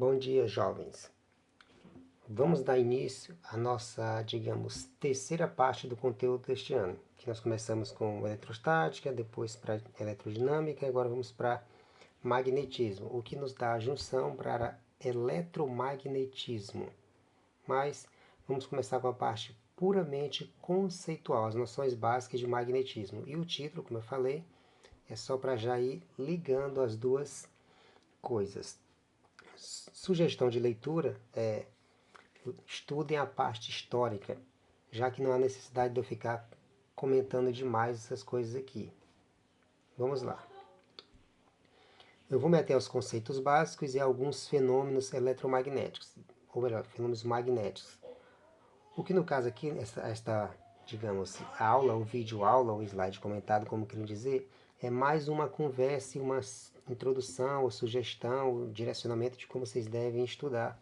Bom dia, jovens. Vamos dar início à nossa, digamos, terceira parte do conteúdo deste ano, que nós começamos com eletrostática, depois para eletrodinâmica, e agora vamos para magnetismo, o que nos dá a junção para eletromagnetismo. Mas vamos começar com a parte puramente conceitual, as noções básicas de magnetismo. E o título, como eu falei, é só para já ir ligando as duas coisas. Sugestão de leitura é: estudem a parte histórica, já que não há necessidade de eu ficar comentando demais essas coisas aqui. Vamos lá. Eu vou meter os conceitos básicos e alguns fenômenos eletromagnéticos, ou melhor, fenômenos magnéticos. O que no caso aqui, esta digamos, aula, ou vídeo aula, ou slide comentado, como querem dizer, é mais uma conversa e uma introdução, ou sugestão, ou direcionamento de como vocês devem estudar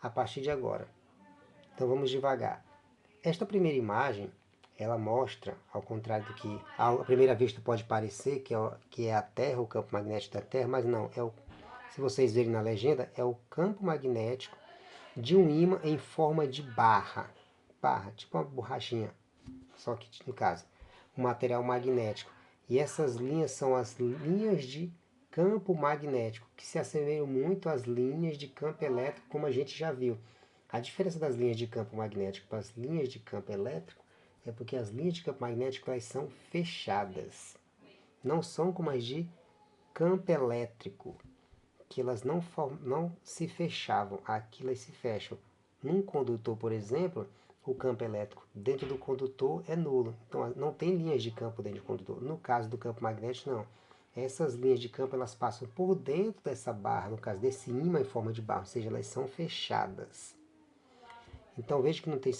a partir de agora. Então vamos devagar. Esta primeira imagem, ela mostra, ao contrário do que à primeira vista pode parecer, que é a Terra, o campo magnético da Terra, mas não, se vocês verem na legenda, é o campo magnético de um ímã em forma de barra, tipo uma borrachinha, só que no caso, um material magnético. E essas linhas são as linhas de campo magnético, que se assemelham muito às linhas de campo elétrico, como a gente já viu. A diferença das linhas de campo magnético para as linhas de campo elétrico é porque as linhas de campo magnético elas são fechadas. Não são como as de campo elétrico, que elas não se fechavam, aqui elas se fecham. Num condutor, por exemplo, o campo elétrico dentro do condutor é nulo. Então não tem linhas de campo dentro do condutor. No caso do campo magnético, não. Essas linhas de campo elas passam por dentro dessa barra, no caso desse ímã em forma de barra, ou seja, elas são fechadas. Então veja que não tem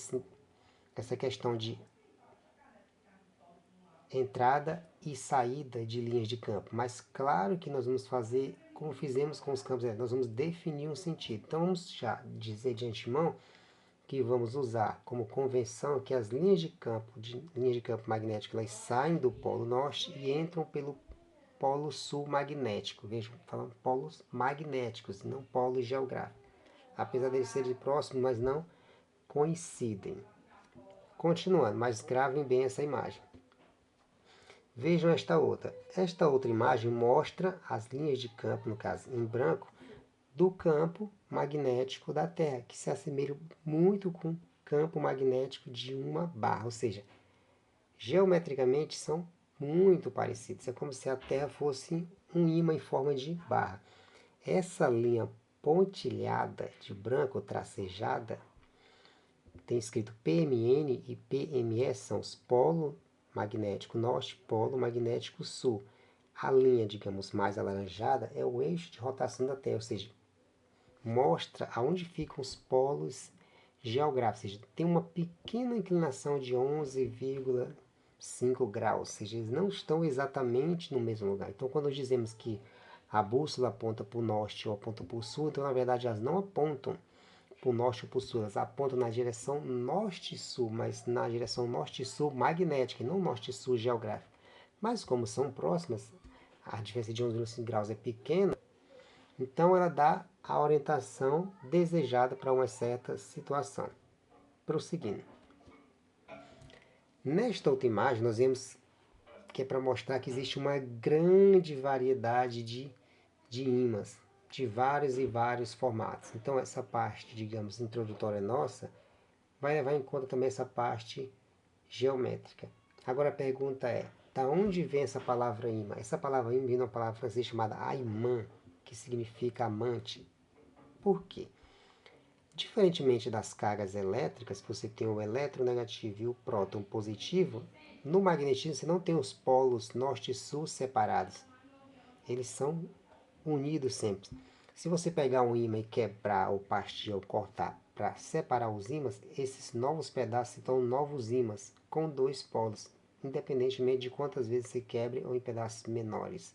essa questão de entrada e saída de linhas de campo. Mas claro que nós vamos fazer como fizemos com os campos elétricos, nós vamos definir um sentido. Então vamos já dizer de antemão que vamos usar como convenção que as linhas de campo magnético, elas saem do polo norte e entram pelo polo sul magnético. Vejam, falando polos magnéticos, não polos geográficos. Apesar de eles serem próximos, mas não coincidem. Continuando, mas gravem bem essa imagem. Vejam esta outra. Esta outra imagem mostra as linhas de campo, no caso em branco, do campo magnético da Terra, que se assemelham muito com o campo magnético de uma barra, ou seja, geometricamente são muito parecidos. É como se a Terra fosse um ímã em forma de barra. Essa linha pontilhada de branco, tracejada, tem escrito PMN e PMS, são os polos magnético norte, polo magnético sul. A linha, digamos, mais alaranjada é o eixo de rotação da Terra, ou seja, mostra aonde ficam os polos geográficos, ou seja, tem uma pequena inclinação de 11,5 graus, ou seja, eles não estão exatamente no mesmo lugar. Então, quando dizemos que a bússola aponta para o norte ou aponta para o sul, então, na verdade, elas não apontam para o norte ou para o sul, elas apontam na direção norte-sul, mas na direção norte-sul magnética, e não norte-sul geográfico. Mas como são próximas, a diferença de 11,5 graus é pequena, então ela dá a orientação desejada para uma certa situação. Prosseguindo. Nesta outra imagem, nós vemos que é para mostrar que existe uma grande variedade de ímãs, de vários e vários formatos. Então essa parte, digamos, introdutória nossa, vai levar em conta também essa parte geométrica. Agora a pergunta é, da onde vem essa palavra imã? Essa palavra imã vem de uma palavra francesa chamada aimant, que significa amante. Por quê? Diferentemente das cargas elétricas, que você tem o eletronegativo e o próton positivo, no magnetismo você não tem os polos norte e sul separados. Eles são unidos sempre. Se você pegar um ímã e quebrar ou partir ou cortar para separar os ímãs, esses novos pedaços são novos ímãs com dois polos, independentemente de quantas vezes se quebre ou em pedaços menores.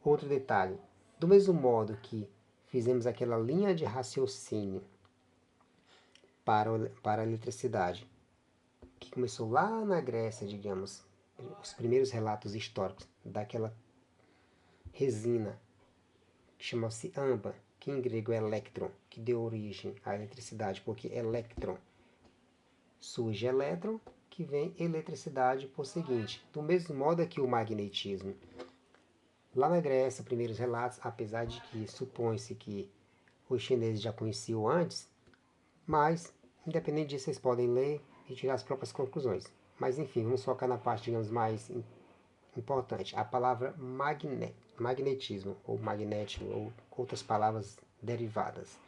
Outro detalhe, do mesmo modo que fizemos aquela linha de raciocínio para a eletricidade, que começou lá na Grécia, digamos, os primeiros relatos históricos daquela resina que chama-se âmbar, que em grego é elétron, que deu origem à eletricidade, porque elétron surge elétron, que vem eletricidade por seguinte. Do mesmo modo que o magnetismo. Lá na Grécia, primeiros relatos, apesar de que supõe-se que os chineses já conheciam antes, mas, independente disso, vocês podem ler e tirar as próprias conclusões. Mas, enfim, vamos focar na parte, digamos, mais importante. A palavra magnetismo, ou magnético, ou outras palavras derivadas.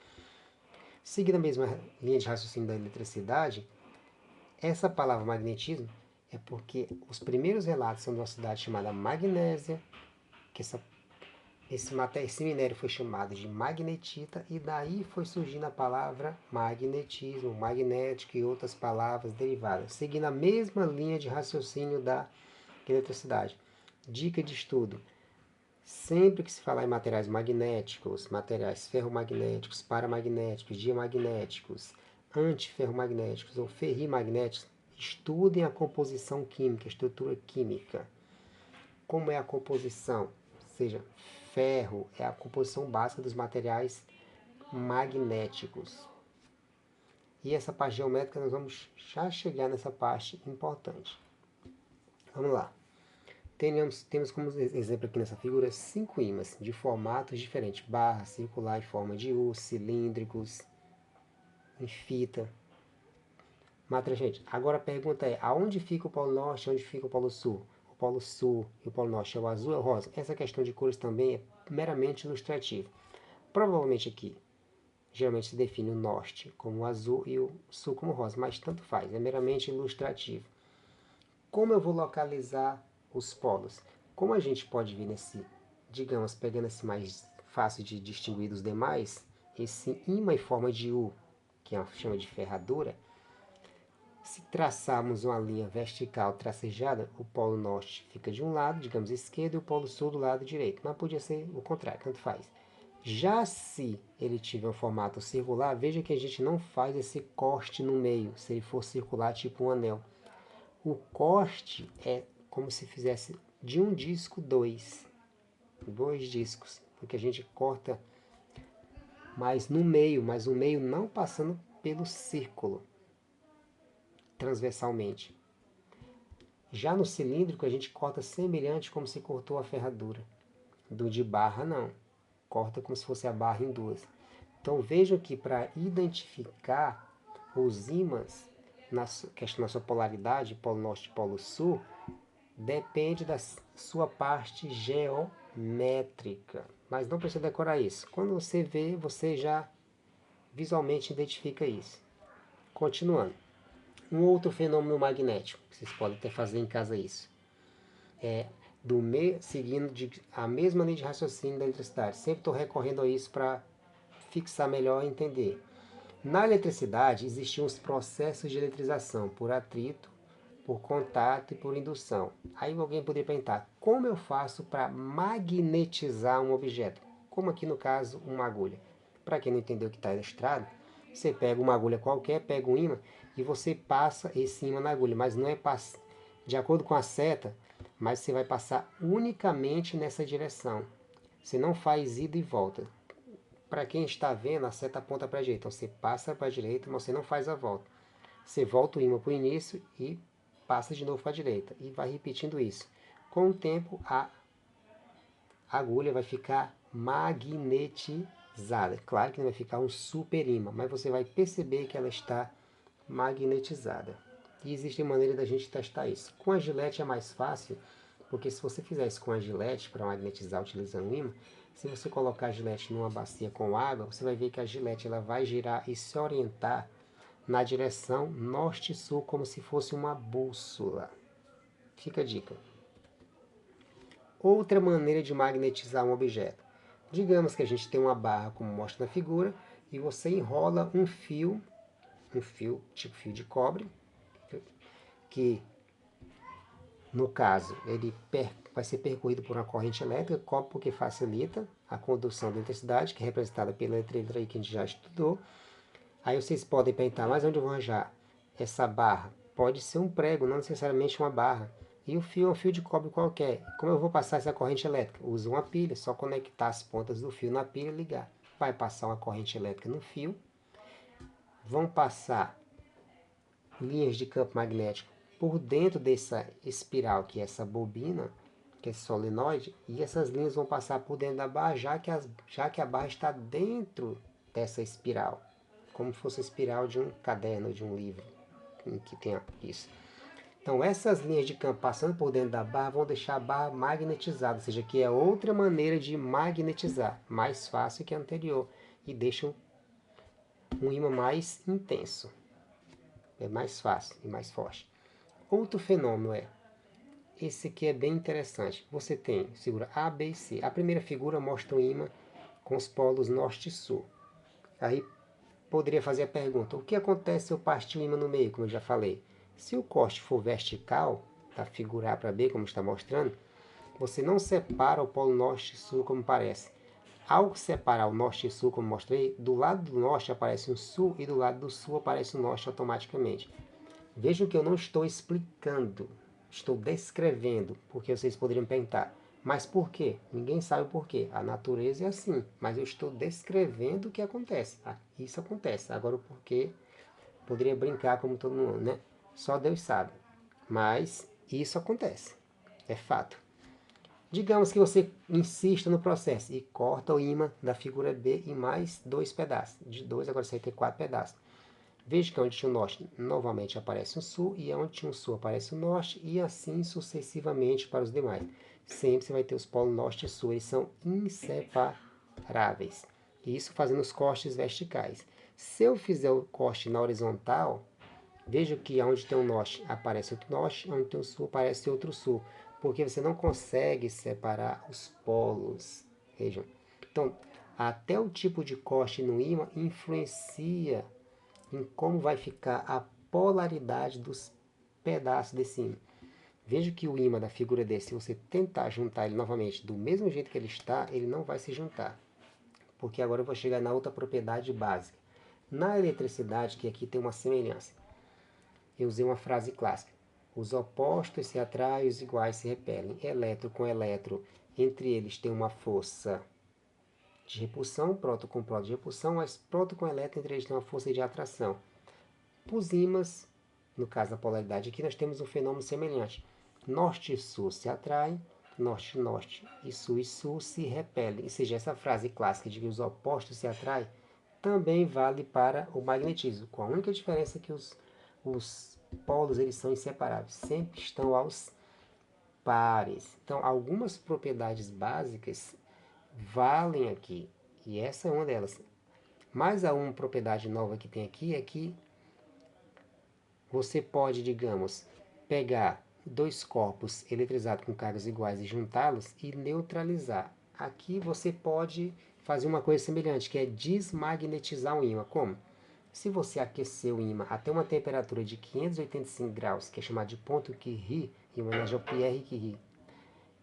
Seguindo a mesma linha de raciocínio da eletricidade, essa palavra magnetismo é porque os primeiros relatos são de uma cidade chamada Magnésia, que esse minério foi chamado de magnetita, e daí foi surgindo a palavra magnetismo, magnético e outras palavras derivadas, seguindo a mesma linha de raciocínio da eletricidade. Dica de estudo: sempre que se falar em materiais magnéticos, materiais ferromagnéticos, paramagnéticos, diamagnéticos, antiferromagnéticos ou ferrimagnéticos, estudem a composição química, a estrutura química. Como é a composição? Ou seja, ferro é a composição básica dos materiais magnéticos. E essa parte geométrica nós vamos já chegar nessa parte importante. Vamos lá. Temos como exemplo aqui nessa figura 5 ímãs de formatos diferentes: barra, circular, em forma de U, cilíndricos, em fita. Mas, gente, agora a pergunta é: aonde fica o Polo Norte e onde fica o Polo Sul? O Polo Sul e o Polo Norte é o azul e o rosa? Essa questão de cores também é meramente ilustrativa. Provavelmente aqui, geralmente se define o norte como azul e o sul como rosa, mas tanto faz, é meramente ilustrativo. Como eu vou localizar os polos? Como a gente pode ver nesse, digamos, pegando esse mais fácil de distinguir dos demais, esse ímã em forma de U, que é chama de ferradura, se traçarmos uma linha vertical tracejada, o polo norte fica de um lado, digamos, esquerdo, e o polo sul do lado direito. Mas podia ser o contrário, tanto faz. Já se ele tiver um formato circular, veja que a gente não faz esse corte no meio, se ele for circular, tipo um anel. O corte é como se fizesse de um disco dois discos, porque a gente corta mais no meio, mas o meio não passando pelo círculo, transversalmente. Já no cilíndrico a gente corta semelhante como se cortou a ferradura. Do de barra não, corta como se fosse a barra em duas. Então vejam que para identificar os ímãs na sua polaridade, polo norte e polo sul, depende da sua parte geométrica. Mas não precisa decorar isso. Quando você vê, você já visualmente identifica isso. Continuando. Um outro fenômeno magnético, que vocês podem até fazer em casa isso, é seguindo a mesma linha de raciocínio da eletricidade. Sempre estou recorrendo a isso para fixar melhor e entender. Na eletricidade existiam os processos de eletrização por atrito, por contato e por indução. Aí alguém poderia perguntar: como eu faço para magnetizar um objeto? Como aqui no caso uma agulha. Para quem não entendeu o que está ilustrado, você pega uma agulha qualquer, pega um ímã e você passa esse ímã na agulha, mas não é de acordo com a seta, mas você vai passar unicamente nessa direção. Você não faz ida e volta. Para quem está vendo, a seta aponta para a direita, então você passa para a direita, mas você não faz a volta. Você volta o ímã para o início e passa de novo para a direita, e vai repetindo isso. Com o tempo, a agulha vai ficar magnetizada. Claro que não vai ficar um super ímã, mas você vai perceber que ela está magnetizada. E existe maneira da gente testar isso. Com a gilete é mais fácil, porque se você fizer isso com a gilete para magnetizar utilizando o ímã, se você colocar a gilete numa bacia com água, você vai ver que a gilete ela vai girar e se orientar na direção norte-sul, como se fosse uma bússola. Fica a dica. Outra maneira de magnetizar um objeto. Digamos que a gente tem uma barra, como mostra na figura, e você enrola um fio tipo fio de cobre, que no caso ele vai ser percorrido por uma corrente elétrica, cobre porque facilita a condução da eletricidade, que é representada pela letra aí que a gente já estudou. Aí vocês podem perguntar: mas onde eu vou arranjar essa barra? Pode ser um prego, não necessariamente uma barra. E o fio é um fio de cobre qualquer. Como eu vou passar essa corrente elétrica? Uso uma pilha, só conectar as pontas do fio na pilha e ligar. vai passar uma corrente elétrica no fio, vão passar linhas de campo magnético por dentro dessa espiral, que é essa bobina, que é esse solenoide, e essas linhas vão passar por dentro da barra, já que a barra está dentro dessa espiral, como se fosse a espiral de um caderno, de um livro, em que tem isso. Então, essas linhas de campo passando por dentro da barra vão deixar a barra magnetizada, ou seja, que é outra maneira de magnetizar, mais fácil que a anterior, e deixa um ímã mais intenso. É mais fácil e mais forte. Outro fenômeno esse aqui é bem interessante. Você tem figura A, B e C. A primeira figura mostra um ímã com os polos norte e sul. Aí poderia fazer a pergunta, o que acontece se eu partir o ímã no meio, como eu já falei? Se o corte for vertical, da figura A para B, como está mostrando, você não separa o polo norte e sul como parece. Ao separar o norte e sul, como mostrei, do lado do norte aparece um sul e do lado do sul aparece um norte automaticamente. Vejam que eu não estou explicando, estou descrevendo, porque vocês poderiam perguntar, mas por quê? Ninguém sabe o porquê. A natureza é assim, mas eu estou descrevendo o que acontece. Isso acontece. Agora o porquê, poderia brincar como todo mundo, né? Só Deus sabe. Mas isso acontece. É fato. Digamos que você insista no processo e corta o ímã da figura B em mais 2 pedaços. De 2 agora você vai ter 4 pedaços. Veja que onde tinha o norte, novamente aparece um sul, e onde tinha um sul aparece o norte, e assim sucessivamente para os demais. Sempre você vai ter os polos norte e sul, eles são inseparáveis. Isso fazendo os cortes verticais. Se eu fizer o corte na horizontal, veja que onde tem o norte aparece outro norte, onde tem o sul aparece outro sul, porque você não consegue separar os polos. Vejam. Então, até o tipo de corte no ímã influencia em como vai ficar a polaridade dos pedaços desse ímã. Veja que o ímã da figura desse, se você tentar juntar ele novamente do mesmo jeito que ele está, ele não vai se juntar. Porque agora eu vou chegar na outra propriedade básica. Na eletricidade, que aqui tem uma semelhança, eu usei uma frase clássica. Os opostos se atraem, os iguais se repelem. Elétron com elétron, entre eles tem uma força de repulsão, próton com próton de repulsão, mas próton com elétron entre eles tem uma força de atração. Os ímãs, no caso da polaridade aqui, nós temos um fenômeno semelhante. Norte e sul se atraem, norte e norte e sul se repelem. Ou seja, essa frase clássica de que os opostos se atraem também vale para o magnetismo, com a única diferença que os polos eles são inseparáveis, sempre estão aos pares. Então, algumas propriedades básicas valem aqui, e essa é uma delas. Mais uma propriedade nova que tem aqui é que você pode, digamos, pegar dois corpos eletrizados com cargas iguais e juntá-los e neutralizar. Aqui você pode fazer uma coisa semelhante, que é desmagnetizar um ímã. Como? Se você aquecer o ímã até uma temperatura de 585 graus, que é chamado de ponto Curie, em homenagem ao Pierre Curie,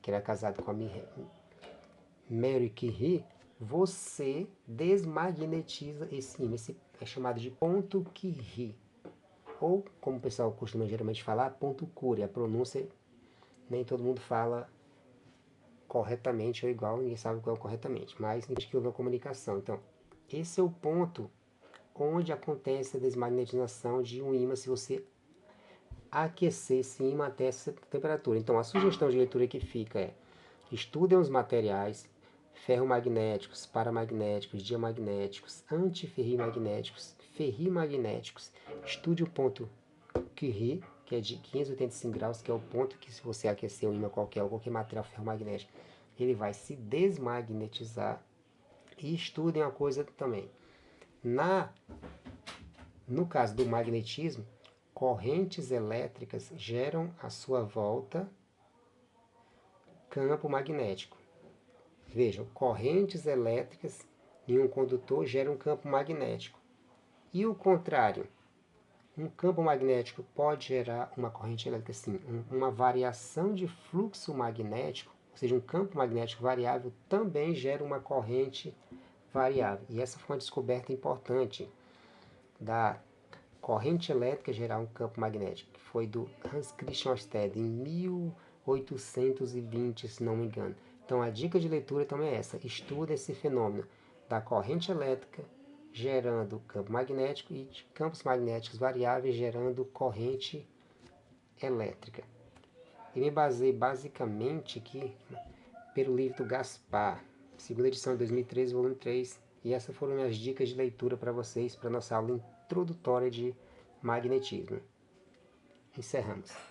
que era casado com a Marie Curie, você desmagnetiza esse ímã. Esse é chamado de ponto Curie. Ou, como o pessoal costuma geralmente falar, ponto Curie. A pronúncia nem todo mundo fala corretamente ou igual, ninguém sabe qual é corretamente, mas a gente que houve a comunicação. Então, esse é o ponto onde acontece a desmagnetização de um ímã se você aquecer esse ímã até essa temperatura. Então, a sugestão de leitura que fica é: estudem os materiais ferromagnéticos, paramagnéticos, diamagnéticos, antiferrimagnéticos, ferrimagnéticos. Estude o ponto Curie, que é de 585 graus, que é o ponto que, se você aquecer um ímã qualquer ou qualquer material ferromagnético, ele vai se desmagnetizar. E estudem uma coisa também. No caso do magnetismo, correntes elétricas geram à sua volta campo magnético. Vejam, correntes elétricas em um condutor geram um campo magnético. E o contrário, um campo magnético pode gerar uma corrente elétrica, sim. Uma variação de fluxo magnético, ou seja, um campo magnético variável, também gera uma corrente variável. E essa foi uma descoberta importante da corrente elétrica gerar um campo magnético, que foi do Hans Christian Ørsted em 1820, se não me engano. Então a dica de leitura também é essa: estuda esse fenômeno da corrente elétrica gerando campo magnético e de campos magnéticos variáveis gerando corrente elétrica. E me basei basicamente aqui pelo livro do Gaspar, segunda edição de 2013, volume 3, e essas foram minhas dicas de leitura para vocês para nossa aula introdutória de magnetismo. Encerramos.